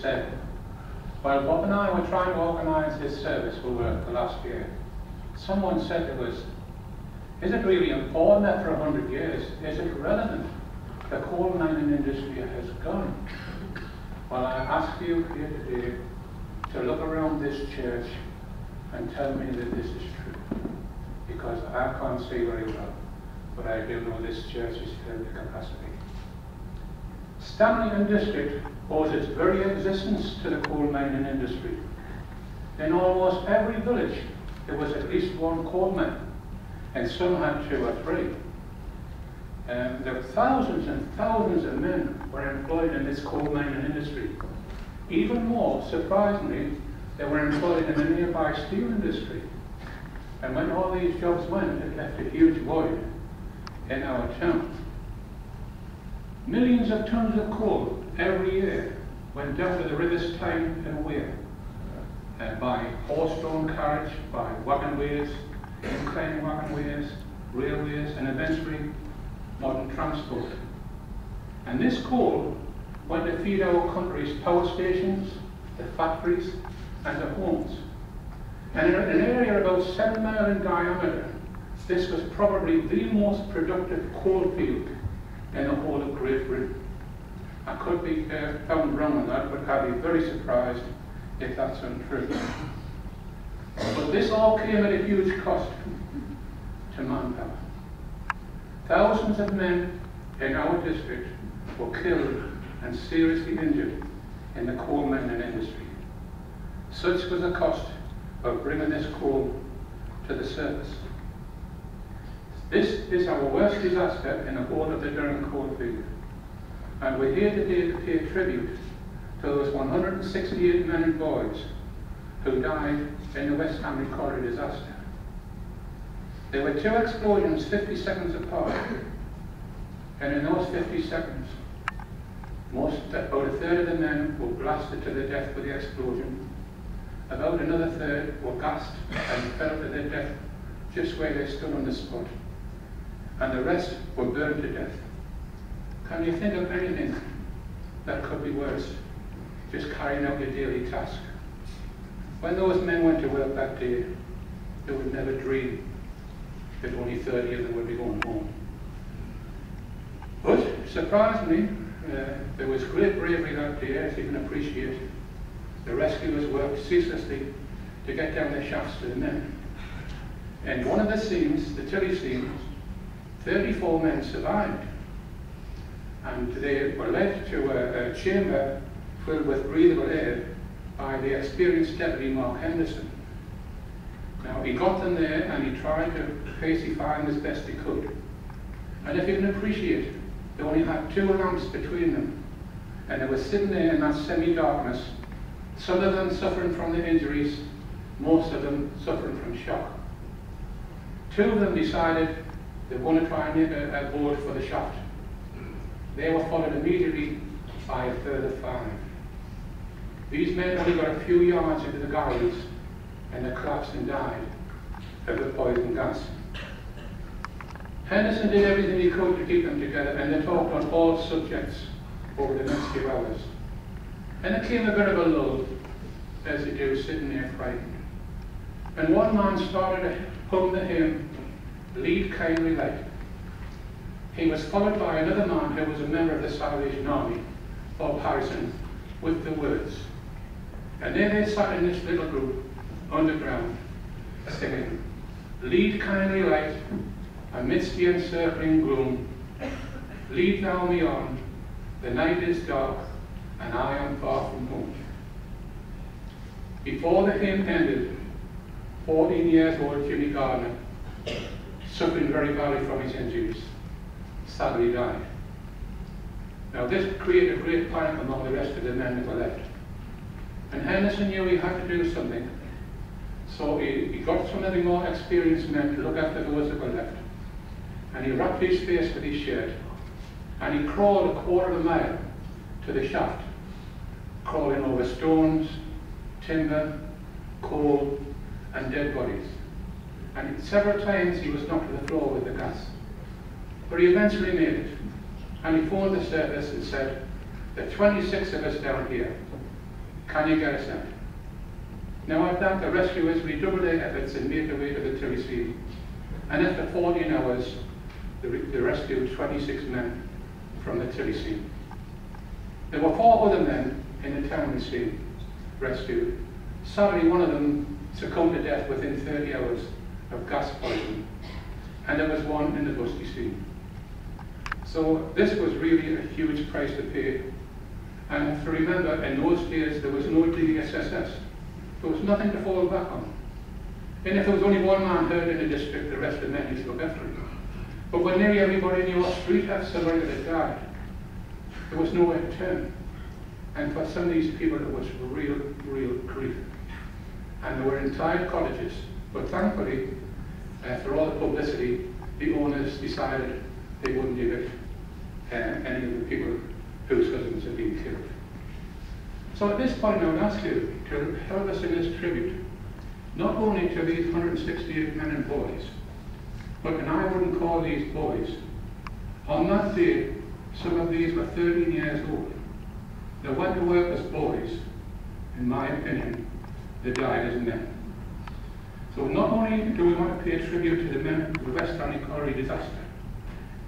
said, while Bob and I were trying to organise this service for work the last year, someone said to us, is it really important that for 100 years, is it relevant? The coal mining industry has gone. Well, I ask you here today to look around this church and tell me that this is true. Because I can't see very well, but I do know this church is filled to capacity. Stanley and District owes its very existence to the coal mining industry. In almost every village, there was at least one coal mine, and some had 2 or 3. There were thousands and thousands of men were employed in this coal mining industry. Even more, surprisingly, they were employed in the nearby steel industry. And when all these jobs went, it left a huge void in our town. Millions of tons of coal every year went down to the rivers Tyne and Wear by horse-drawn carriage, by wagon ways, inclining wagon ways, railways, and eventually modern transport. And this coal went to feed our country's power stations, the factories, and the homes. And in an area about 7 miles in diameter, this was probably the most productive coal field in the whole of Great Britain. I could be found wrong on that, but I'd be very surprised if that's untrue. But this all came at a huge cost to manpower. Thousands of men in our district were killed and seriously injured in the coal mining industry. Such was the cost of bringing this coal to the surface. This is our worst disaster in the whole of the Durham coalfield. And we're here today to pay tribute to those 168 men and boys who died in the West Hamley Quarry disaster. There were 2 explosions 50 seconds apart, and in those 50 seconds, about a third of the men were blasted to their death with the explosion. About another third were gassed and fell to their death just where they stood on the spot. And the rest were burned to death. Can you think of anything that could be worse? Just carrying out your daily task. When those men went to work that day, they would never dream that only 30 of them would be going home. But surprisingly, there was great bravery that day, as you can appreciate. The rescuers worked ceaselessly to get down the shafts to the men. And one of the seams, the Tilly seams, 34 men survived. And they were led to a chamber filled with breathable air by the experienced deputy Mark Henderson. Now he got them there and he tried to pacify them as best he could. And if you can appreciate, they only had 2 lamps between them. And they were sitting there in that semi-darkness, some of them suffering from the injuries, most of them suffering from shock. 2 of them decided they were going to try and make a board for the shaft. They were followed immediately by a further 5. These men only got a few yards into the galleries and they collapsed and died of the poison gas. Henderson did everything he could to keep them together, and they talked on all subjects over the next few hours. And there came a bit of a lull, as they do, sitting there frightened. And one man started to hum the hymn, "Lead Kindly Light." He was followed by another man who was a member of the Salvation Army, Bob Harrison, with the words. And there they sat in this little group, underground, singing, "Lead kindly light, amidst the encircling gloom. Lead thou me on, the night is dark, and I am far from home." Before the hymn ended, 14 years old Jimmy Gardner, suffering very badly from his injuries, sadly died. Now this created a great panic among the rest of the men that were left. And Henderson knew he had to do something. So he got some of the more experienced men to look after those that were left. And he wrapped his face with his shirt. And he crawled a quarter of a mile to the shaft, crawling over stones, timber, coal, and dead bodies. And several times he was knocked to the floor with the gas. But he eventually made it. And he phoned the service and said, "There are 26 of us down here. Can you get us out? Now at that, the rescuers redoubled their efforts and made their way to the Tilly scene. And after 14 hours, they rescued 26 men from the Tilly scene. There were 4 other men in the Townley scene rescued. Sadly, one of them succumbed to death within 30 hours of gas poisoning, and there was one in the Busty scene. So this was really a huge price to pay. And if you remember, in those days there was no DSSS. There was nothing to fall back on. And if there was only one man hurt in the district, the rest of the men used to look after him. But when nearly everybody in your street had somebody that had died, there was nowhere to turn. And for some of these people it was real grief. And there were entire cottages. But thankfully, for all the publicity, the owners decided they wouldn't evict any of the people whose husbands had been killed. So at this point I would ask you to help us in this tribute, not only to these 168 men and boys, but, and I wouldn't call these boys, on that day some of these were 13 years old. They went to work as boys. In my opinion, they died as men. So not only do we want to pay tribute to the men of the West Stanley Colliery disaster,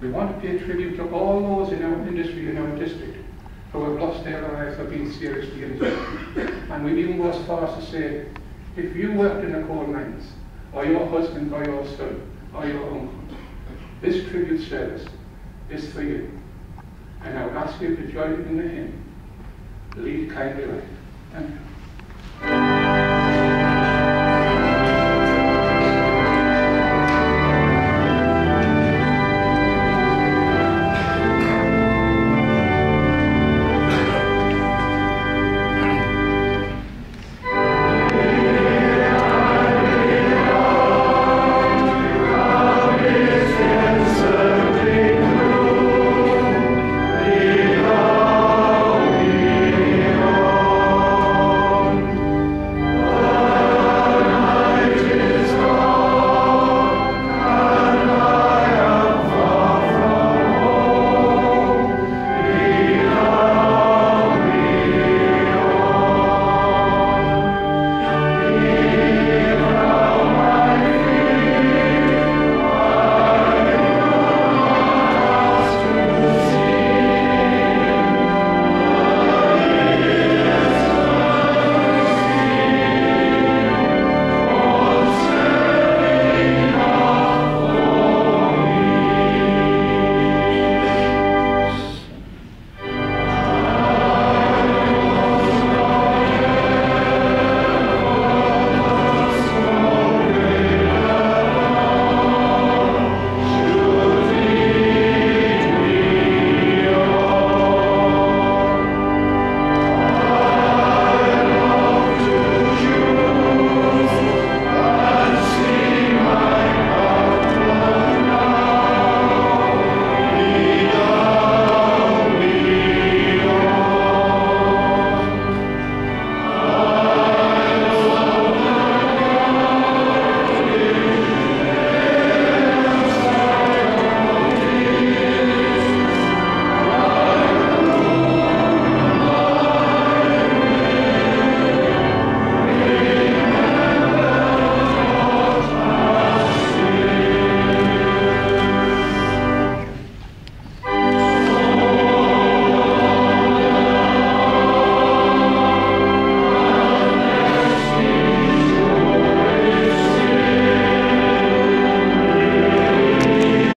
we want to pay tribute to all those in our industry, in our district, who have lost their lives or been seriously injured. And we even go as far as to say, if you worked in the coal mines, or your husband, or your son, or your uncle, this tribute service is for you. And I would ask you to join in the hymn, Lead Kindly Light. Thank you.